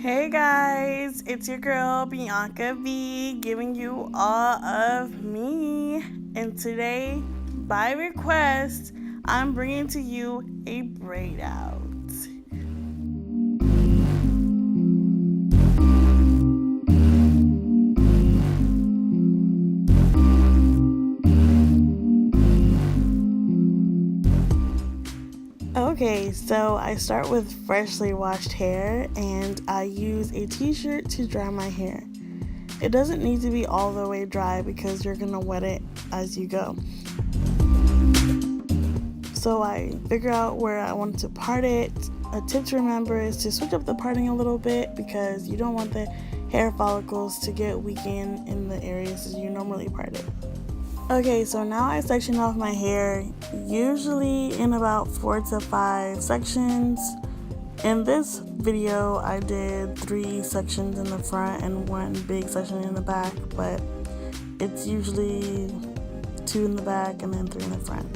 Hey guys, it's your girl BiancaV giving you all of me, and today, by request, I'm bringing to you a braid out. Okay, so I start with freshly washed hair and I use a t-shirt to dry my hair. It doesn't need to be all the way dry because you're gonna wet it as you go. So I figure out where I want to part it. A tip to remember is to switch up the parting a little bit because you don't want the hair follicles to get weakened in the areas that you normally part it. Okay, so now I section off my hair, usually in about 4 to 5 sections. In this video, I did 3 sections in the front and 1 big section in the back, but it's usually 2 in the back and then 3 in the front.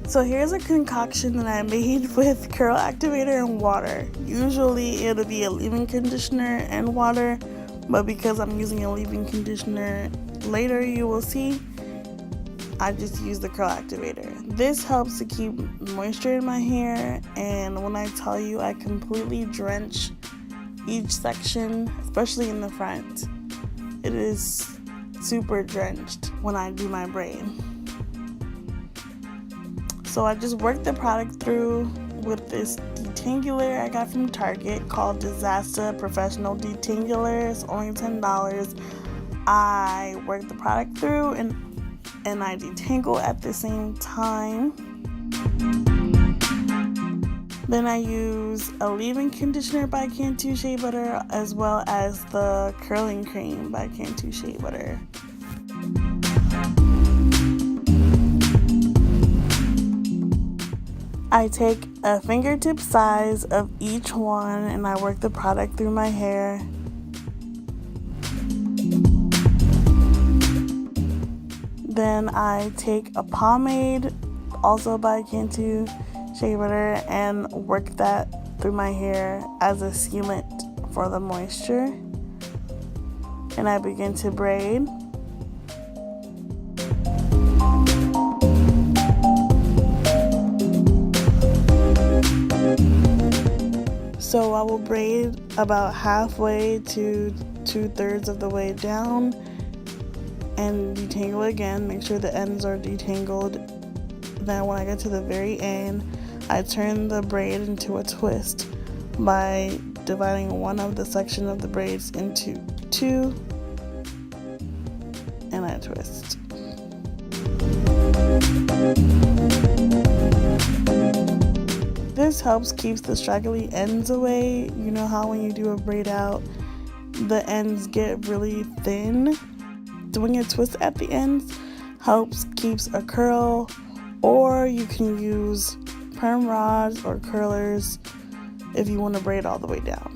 So here's a concoction that I made with curl activator and water. Usually it'll be a leave-in conditioner and water, but because I'm using a leave-in conditioner later, you will see, I just use the curl activator. This helps to keep moisture in my hair, and when I tell you I completely drench each section, especially in the front, it is super drenched when I do my braid. So I just work the product through with this detangler I got from Target called Disaster Professional Detangler. It's only $10. I work the product through and I detangle at the same time. Then I use a leave-in conditioner by Cantu Shea Butter as well as the curling cream by Cantu Shea Butter. I take a fingertip size of each one and I work the product through my hair. Then I take a pomade, also by Cantu Shea Butter, and work that through my hair as a sealant for the moisture. And I begin to braid. So I will braid about halfway to 2/3 of the way down and detangle again, make sure the ends are detangled. Then when I get to the very end, I turn the braid into a twist by dividing one of the section of the braids into 2 and I twist. This helps keep the straggly ends away. You know how when you do a braid out, the ends get really thin? Doing a twist at the ends helps keeps a curl, or you can use perm rods or curlers if you want to braid all the way down.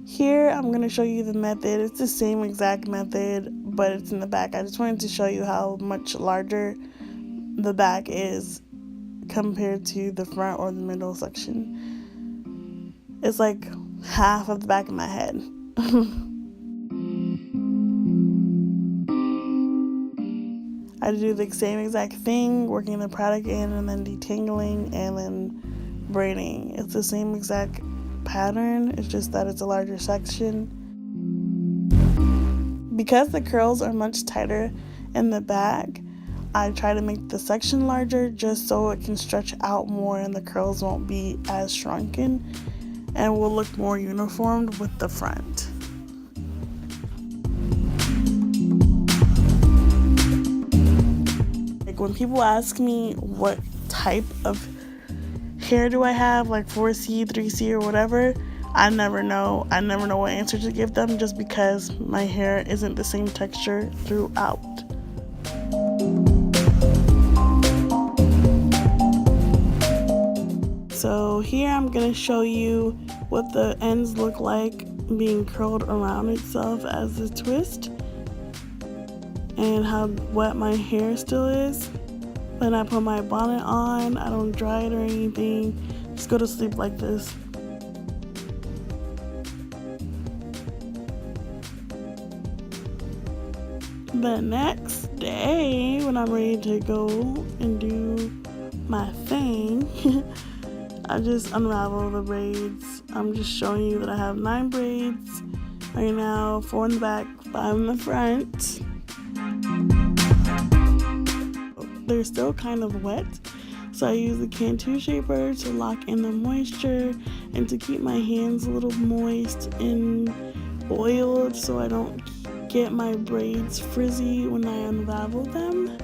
Here I'm going to show you the method. It's the same exact method, but it's in the back. I just wanted to show you how much larger the back is compared to the front or the middle section. It's like half of the back of my head. I do the same exact thing, working the product in and then detangling and then braiding. It's the same exact pattern, it's just that it's a larger section. Because the curls are much tighter in the back, I try to make the section larger just so it can stretch out more and the curls won't be as shrunken and will look more uniformed with the front. like when people ask me what type of hair do I have, like 4C, 3C, or whatever, I never know what answer to give them, just because my hair isn't the same texture throughout. So here I'm gonna show you what the ends look like being curled around itself as a twist, and how wet my hair still is. When I put my bonnet on, I don't dry it or anything, just go to sleep like this. The next day, when I'm ready to go and do my thing, I just unravel the braids. I'm just showing you that I have 9 braids right now, 4 in the back, 5 in the front. They're still kind of wet, so I use the Cantu shaper to lock in the moisture and to keep my hands a little moist and oiled so I don't get my braids frizzy when I unravel them.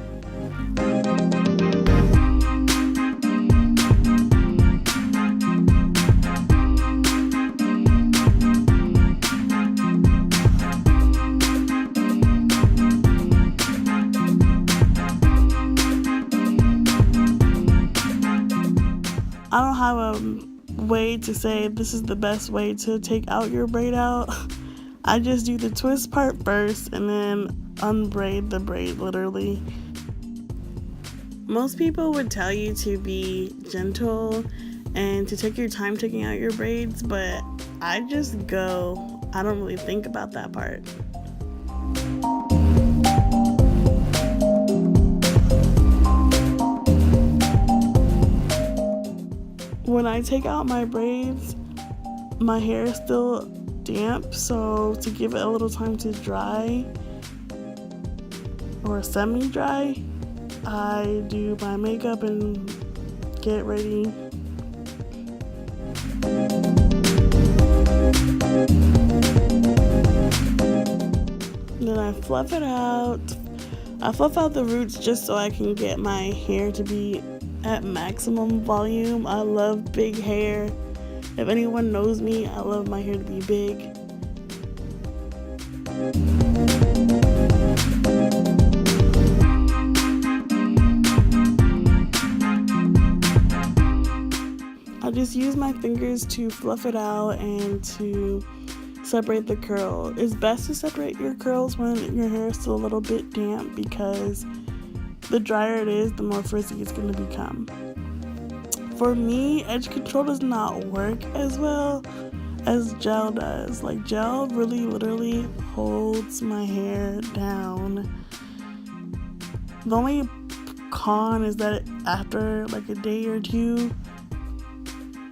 I don't have a way to say this is the best way to take out your braid out. I just do the twist part first and then unbraid the braid, literally. Most people would tell you to be gentle and to take your time taking out your braids, but I just go. I don't really think about that part. When I take out my braids, my hair is still damp, so to give it a little time to dry or semi-dry, I do my makeup and get ready. Then I fluff it out. I fluff out the roots just so I can get my hair to be at maximum volume. I love big hair. If anyone knows me, I love my hair to be big. I just use my fingers to fluff it out and to separate the curl. It's best to separate your curls when your hair is still a little bit damp, because the drier it is, the more frizzy it's going to become. For me, edge control does not work as well as gel does. Like, gel really literally holds my hair down. The only con is that after like a day or two,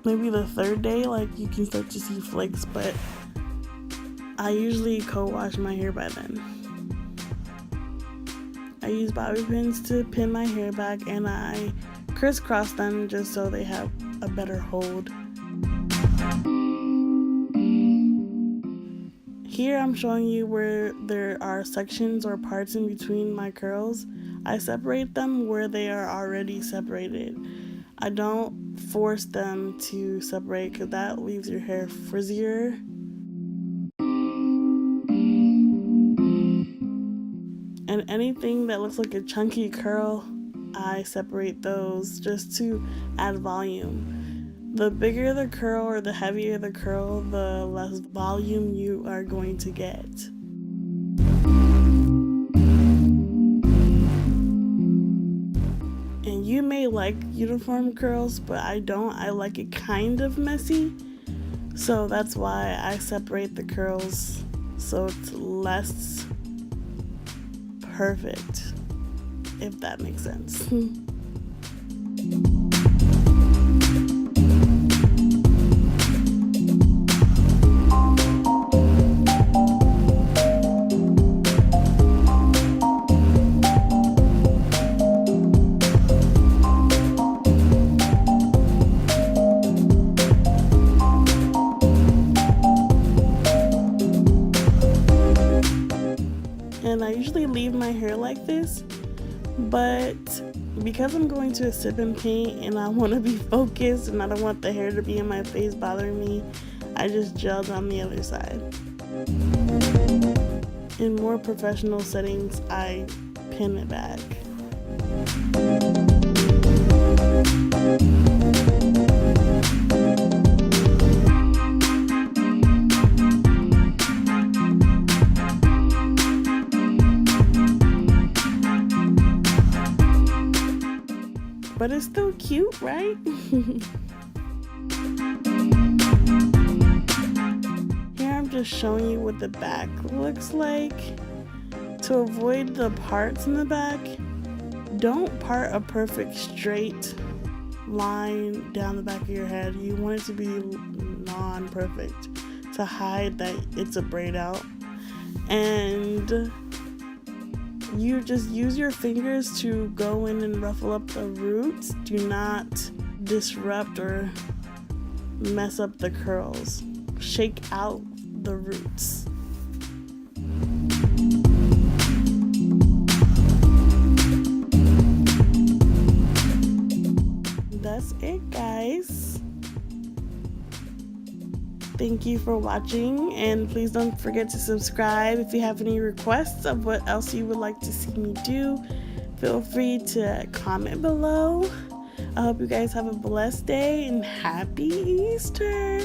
maybe the 3rd day, like you can start to see flakes, but I usually co-wash my hair by then. I use bobby pins to pin my hair back, and I crisscross them just so they have a better hold. Here I'm showing you where there are sections or parts in between my curls. I separate them where they are already separated. I don't force them to separate, because that leaves your hair frizzier. And anything that looks like a chunky curl, I separate those just to add volume. The bigger the curl or the heavier the curl, the less volume you are going to get. And you may like uniform curls, but I don't. I like it kind of messy. So that's why I separate the curls so it's less perfect, if that makes sense. And I usually leave my hair like this but because I'm going to a sip and paint and I want to be focused and I don't want the hair to be in my face bothering me, I just gelled on the other side. In more professional settings, I pin it back. But it's still cute, right? Here I'm just showing you what the back looks like. To avoid the parts in the back, don't part a perfect straight line down the back of your head. You want it to be non-perfect to hide that it's a braid out. And you just use your fingers to go in and ruffle up the roots. Do not disrupt or mess up the curls. Shake out the roots. That's it, guys. Thank you for watching, and please don't forget to subscribe. If you have any requests of what else you would like to see me do, feel free to comment below. I hope you guys have a blessed day and happy Easter.